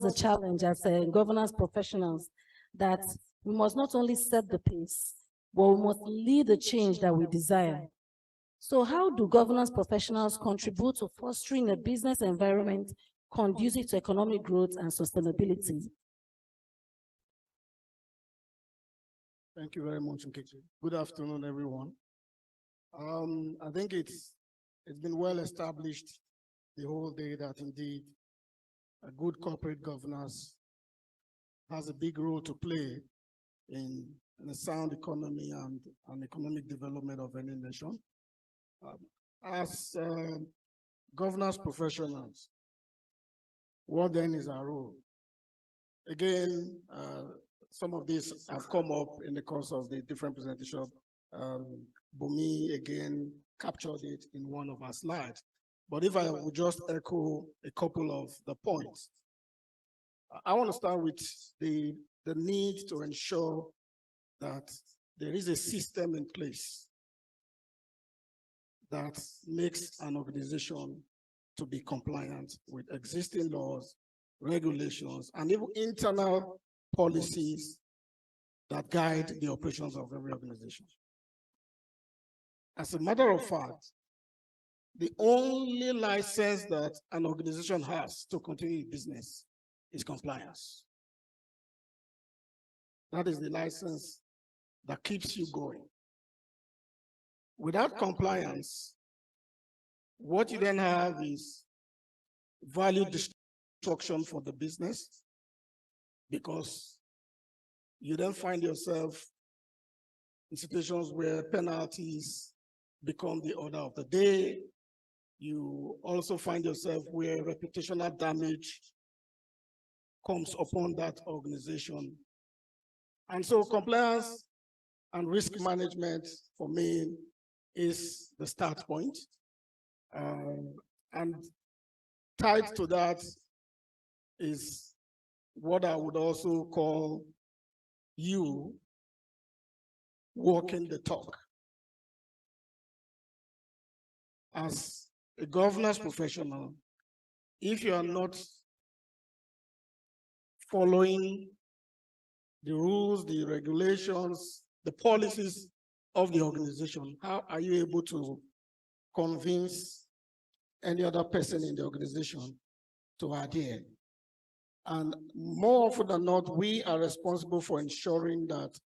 a challenge as governance professionals that we must not only set the pace, but we must lead the change that we desire. So how do governance professionals contribute to fostering a business environment conducive to economic growth and sustainability? Thank you very much, Nkechi. Good afternoon, everyone. I think it's been well established the whole day that indeed a good corporate governance has a big role to play in a sound economy and economic development of any nation. As governance professionals, what then is our role? Again, some of these have come up in the course of the different presentations. Bumi again captured it in one of our slides. But if I would just echo a couple of the points, I want to start with the need to ensure that there is a system in place that makes an organization to be compliant with existing laws, regulations, and even internal policies that guide the operations of every organization. As a matter of fact, the only license that an organization has to continue business is compliance. That is the license that keeps you going. Without compliance, what you then have is value destruction for the business, because you then find yourself in situations where penalties become the order of the day. You also find yourself where reputational damage comes upon that organization. And so compliance and risk management for me is the start point. And tied to that is what I would also call you walking the talk. As a governance professional, if you are not following the rules, the regulations, the policies of the organization, how are you able to convince any other person in the organization to adhere? And more often than not, we are responsible for ensuring that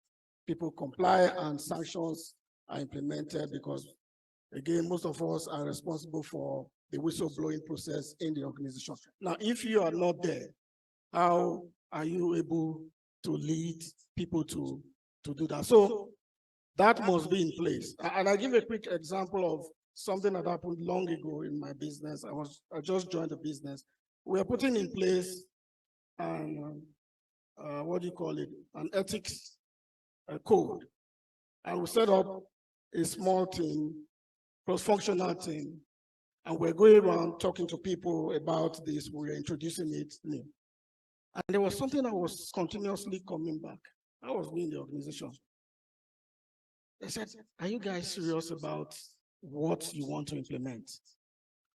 people comply and sanctions are implemented, because again, most of us are responsible for the whistleblowing process in the organization. Now, if you are not there, how are you able to lead people to do that? So that must be in place. And I give a quick example of something that happened long ago in my business. I just joined the business. We are putting in place an an ethics code. And we set up a small team, cross-functional team, and we're going around talking to people about this. We're introducing it new. And there was something that was continuously coming back. I was in the organization. They said, "Are you guys serious about what you want to implement?"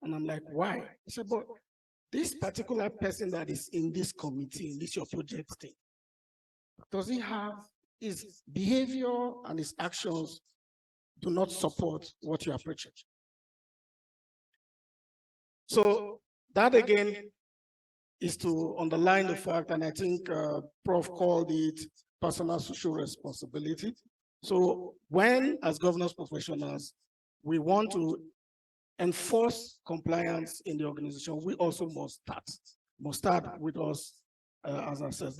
And I'm like, "Why?" They said, "But this particular person that is in this committee, in this your project thing, does he have his behavior and his actions do not support what you are preaching?" So that again is to underline the fact, and I think Prof called it personal social responsibility. So when, as governance professionals, we want to enforce compliance in the organization, we also must start with us as ourselves.